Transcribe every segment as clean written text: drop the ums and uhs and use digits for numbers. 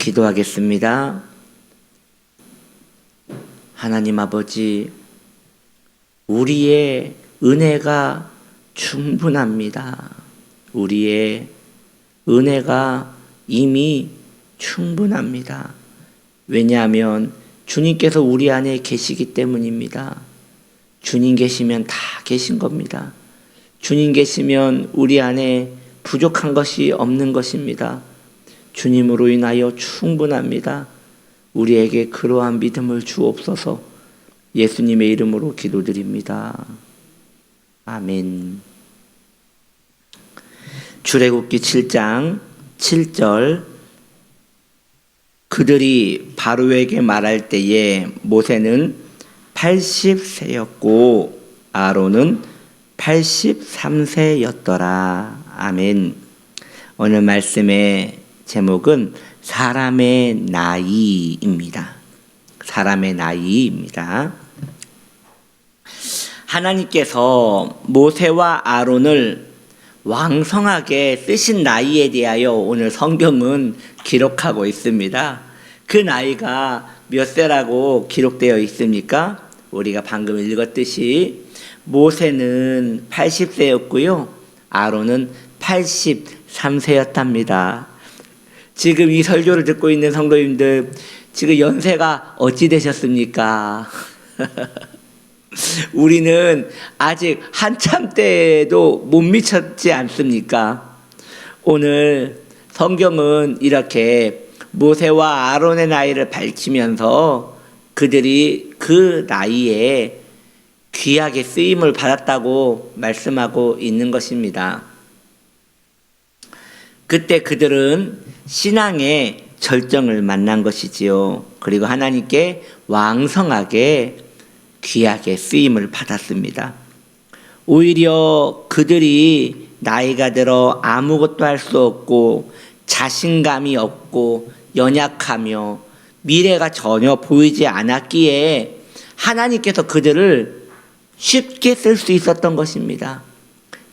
기도하겠습니다. 하나님 아버지, 우리의 은혜가 충분합니다. 우리의 은혜가 이미 충분합니다. 왜냐하면 주님께서 우리 안에 계시기 때문입니다. 주님 계시면 다 계신 겁니다. 주님 계시면 우리 안에 부족한 것이 없는 것입니다. 주님으로 인하여 충분합니다. 우리에게 그러한 믿음을 주옵소서. 예수님의 이름으로 기도드립니다. 아멘. 출애굽기 7장 7절, 그들이 바로에게 말할 때에 모세는 80세였고 아론은 83세였더라. 아멘. 오늘 말씀의 제목은 사람의 나이입니다. 사람의 나이입니다. 하나님께서 모세와 아론을 왕성하게 쓰신 나이에 대하여 오늘 성경은 기록하고 있습니다. 그 나이가 몇 세라고 기록되어 있습니까? 우리가 방금 읽었듯이 모세는 80세였고요. 아론은 83세였답니다. 지금 이 설교를 듣고 있는 성도님들, 지금 연세가 어찌 되셨습니까? 우리는 아직 한참 때에도 못 미쳤지 않습니까? 오늘 성경은 이렇게 모세와 아론의 나이를 밝히면서 그들이 그 나이에 귀하게 쓰임을 받았다고 말씀하고 있는 것입니다. 그때 그들은 신앙의 절정을 만난 것이지요. 그리고 하나님께 왕성하게 귀하게 쓰임을 받았습니다. 오히려 그들이 나이가 들어 아무것도 할 수 없고 자신감이 없고 연약하며 미래가 전혀 보이지 않았기에 하나님께서 그들을 쉽게 쓸 수 있었던 것입니다.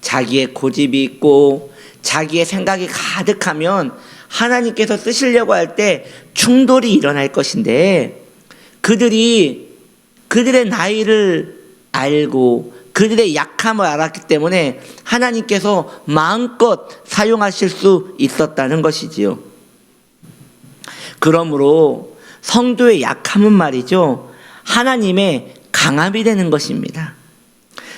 자기의 고집이 있고 자기의 생각이 가득하면 하나님께서 쓰시려고 할 때 충돌이 일어날 것인데, 그들의 나이를 알고 그들의 약함을 알았기 때문에 하나님께서 마음껏 사용하실 수 있었다는 것이지요. 그러므로 성도의 약함은 말이죠, 하나님의 강함이 되는 것입니다.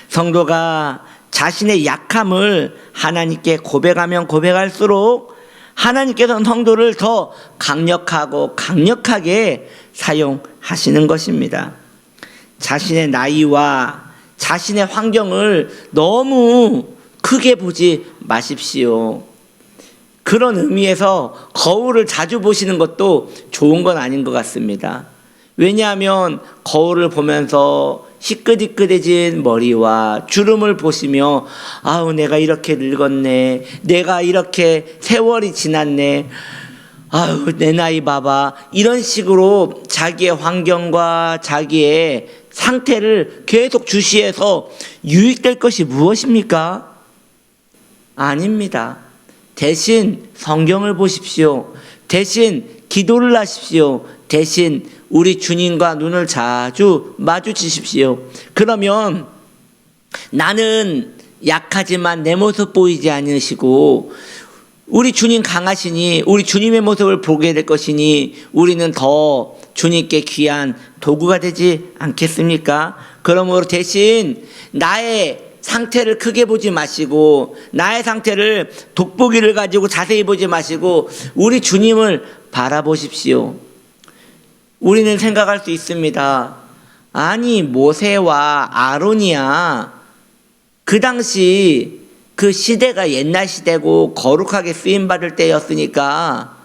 성도가 자신의 약함을 하나님께 고백하면 고백할수록 하나님께서는 성도를 더 강력하고 강력하게 사용하시는 것입니다. 자신의 나이와 자신의 환경을 너무 크게 보지 마십시오. 그런 의미에서 거울을 자주 보시는 것도 좋은 건 아닌 것 같습니다. 왜냐하면 거울을 보면서 희끗희끗해진 머리와 주름을 보시며 아우, 내가 이렇게 늙었네, 내가 이렇게 세월이 지났네, 아유, 내 나이 봐봐, 이런 식으로 자기의 환경과 자기의 상태를 계속 주시해서 유익될 것이 무엇입니까? 아닙니다. 대신 성경을 보십시오. 대신 기도를 하십시오. 대신 우리 주님과 눈을 자주 마주치십시오. 그러면 나는 약하지만 내 모습 보이지 않으시고 우리 주님 강하시니 우리 주님의 모습을 보게 될 것이니 우리는 더 주님께 귀한 도구가 되지 않겠습니까? 그러므로 대신 나의 상태를 크게 보지 마시고 나의 상태를 돋보기를 가지고 자세히 보지 마시고 우리 주님을 바라보십시오. 우리는 생각할 수 있습니다. 아니, 모세와 아론이야, 그 당시 그 시대가 옛날 시대고 거룩하게 쓰임받을 때였으니까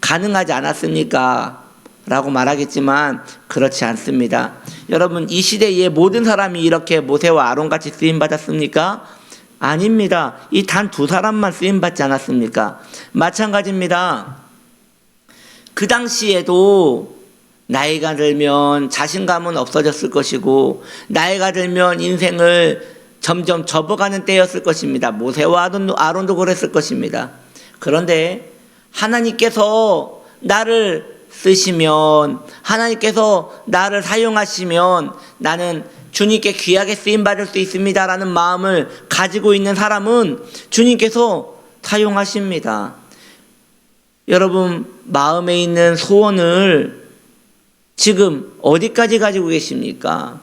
가능하지 않았습니까? 라고 말하겠지만 그렇지 않습니다. 여러분, 이 시대에 모든 사람이 이렇게 모세와 아론같이 쓰임받았습니까? 아닙니다. 이 단 두 사람만 쓰임받지 않았습니까? 마찬가지입니다. 그 당시에도 나이가 들면 자신감은 없어졌을 것이고 나이가 들면 인생을 점점 접어가는 때였을 것입니다. 모세와 아론도 그랬을 것입니다. 그런데 하나님께서 나를 쓰시면, 하나님께서 나를 사용하시면 나는 주님께 귀하게 쓰임받을 수 있습니다라는 마음을 가지고 있는 사람은 주님께서 사용하십니다. 여러분, 마음에 있는 소원을 지금 어디까지 가지고 계십니까?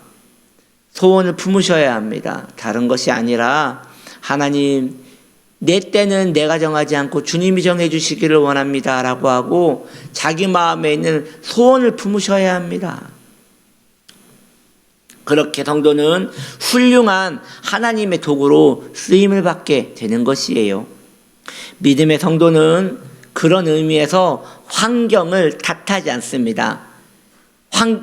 소원을 품으셔야 합니다. 다른 것이 아니라, 하나님, 내 때는 내가 정하지 않고 주님이 정해 주시기를 원합니다 라고 하고 자기 마음에 있는 소원을 품으셔야 합니다. 그렇게 성도는 훌륭한 하나님의 도구로 쓰임을 받게 되는 것이에요. 믿음의 성도는 그런 의미에서 환경을 탓하지 않습니다.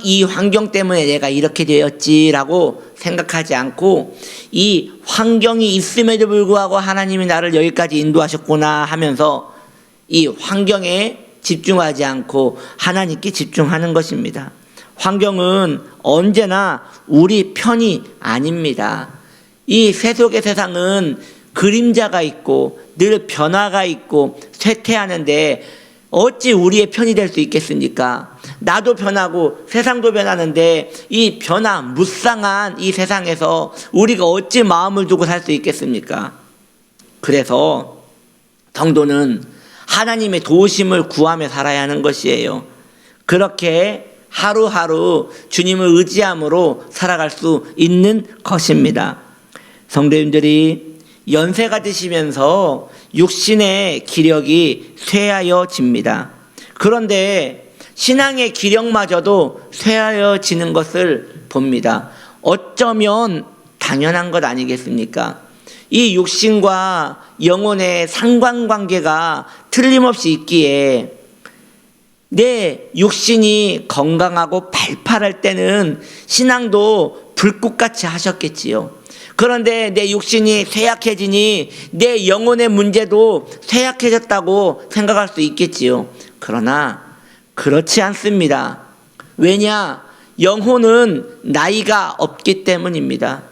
이 환경 때문에 내가 이렇게 되었지라고 생각하지 않고, 이 환경이 있음에도 불구하고 하나님이 나를 여기까지 인도하셨구나 하면서 이 환경에 집중하지 않고 하나님께 집중하는 것입니다. 환경은 언제나 우리 편이 아닙니다. 이 세속의 세상은 그림자가 있고 늘 변화가 있고 쇠퇴하는데 어찌 우리의 편이 될 수 있겠습니까? 나도 변하고 세상도 변하는데 이 변화 무쌍한 이 세상에서 우리가 어찌 마음을 두고 살 수 있겠습니까? 그래서 성도는 하나님의 도우심을 구하며 살아야 하는 것이에요. 그렇게 하루하루 주님을 의지함으로 살아갈 수 있는 것입니다. 성도님들이 연세가 드시면서 육신의 기력이 쇠하여집니다. 그런데 신앙의 기력마저도 쇠하여지는 것을 봅니다. 어쩌면 당연한 것 아니겠습니까? 이 육신과 영혼의 상관관계가 틀림없이 있기에 내 육신이 건강하고 발팔할 때는 신앙도 불꽃같이 하셨겠지요. 그런데 내 육신이 쇠약해지니 내 영혼의 문제도 쇠약해졌다고 생각할 수 있겠지요. 그러나 그렇지 않습니다. 왜냐? 영혼은 나이가 없기 때문입니다.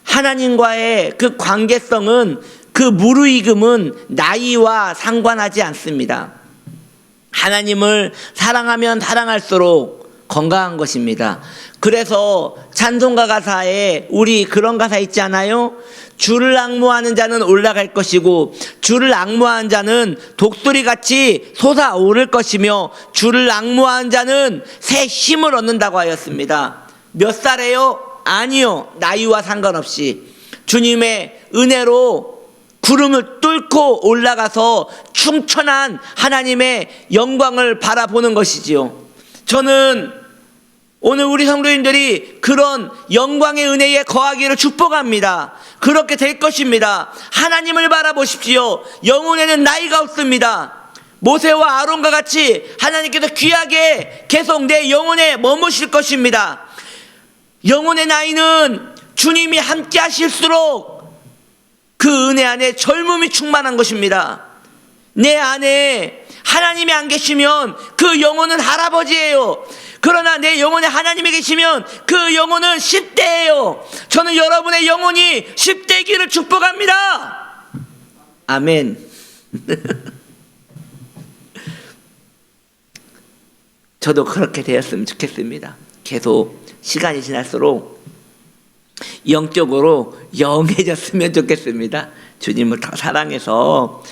하나님과의 그 관계성은, 그 무르익음은 나이와 상관하지 않습니다. 하나님을 사랑하면 사랑할수록 건강한 것입니다. 그래서 찬송가 가사에 우리 그런 가사 있지 않아요? 주를 앙모하는 자는 올라갈 것이고 주를 앙모하는 자는 독수리같이 솟아오를 것이며 주를 앙모하는 자는 새 힘을 얻는다고 하였습니다. 몇 살에요? 아니요, 나이와 상관없이 주님의 은혜로 구름을 뚫고 올라가서 충천한 하나님의 영광을 바라보는 것이지요. 저는 오늘 우리 성도님들이 그런 영광의 은혜에 거하기를 축복합니다. 그렇게 될 것입니다. 하나님을 바라보십시오. 영혼에는 나이가 없습니다. 모세와 아론과 같이 하나님께서 귀하게 계속 내 영혼에 머무실 것입니다. 영혼의 나이는 주님이 함께 하실수록 그 은혜 안에 젊음이 충만한 것입니다. 내 안에 하나님이 안 계시면 그 영혼은 할아버지예요. 그러나 내 영혼에 하나님이 계시면 그 영혼은 10대예요. 저는 여러분의 영혼이 10대이기를 축복합니다. 아멘. 저도 그렇게 되었으면 좋겠습니다. 계속 시간이 지날수록 영적으로 영해졌으면 좋겠습니다. 주님을 더 사랑해서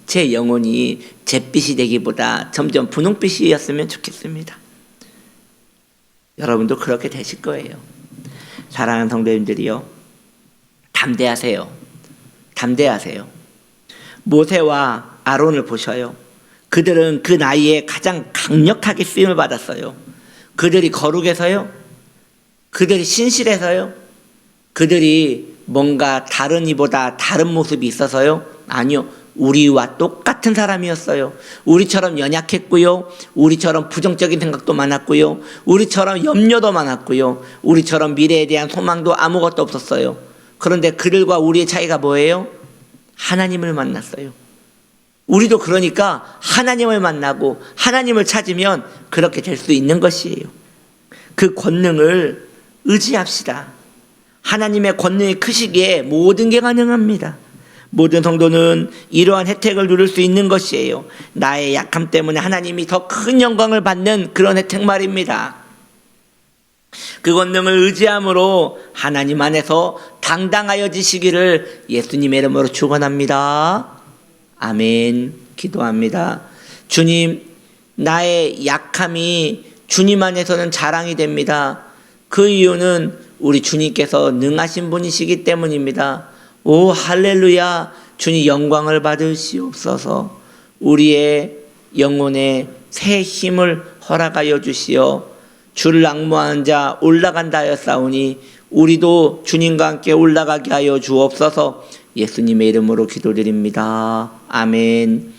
제 영혼이 잿빛이 되기보다 점점 분홍빛이었으면 좋겠습니다. 여러분도 그렇게 되실 거예요. 사랑하는 성도님들이요, 담대하세요. 담대하세요. 모세와 아론을 보셔요. 그들은 그 나이에 가장 강력하게 쓰임을 받았어요. 그들이 거룩해서요? 그들이 신실해서요? 그들이 뭔가 다른 이보다 다른 모습이 있어서요? 아니요. 우리와 똑같은 사람이었어요. 우리처럼 연약했고요. 우리처럼 부정적인 생각도 많았고요. 우리처럼 염려도 많았고요. 우리처럼 미래에 대한 소망도 아무것도 없었어요. 그런데 그들과 우리의 차이가 뭐예요? 하나님을 만났어요. 우리도 그러니까 하나님을 만나고 하나님을 찾으면 그렇게 될 수 있는 것이에요. 그 권능을 의지합시다. 하나님의 권능이 크시기에 모든 게 가능합니다. 모든 성도는 이러한 혜택을 누릴 수 있는 것이에요. 나의 약함 때문에 하나님이 더 큰 영광을 받는 그런 혜택 말입니다. 그 권능을 의지함으로 하나님 안에서 당당하여지시기를 예수님의 이름으로 축원합니다. 아멘. 기도합니다. 주님, 나의 약함이 주님 안에서는 자랑이 됩니다. 그 이유는 우리 주님께서 능하신 분이시기 때문입니다. 오 할렐루야. 주님 영광을 받으시옵소서. 우리의 영혼에 새 힘을 허락하여 주시어 주를 앙모하는 자 올라간다 하였사오니 우리도 주님과 함께 올라가게 하여 주옵소서. 예수님의 이름으로 기도드립니다. 아멘.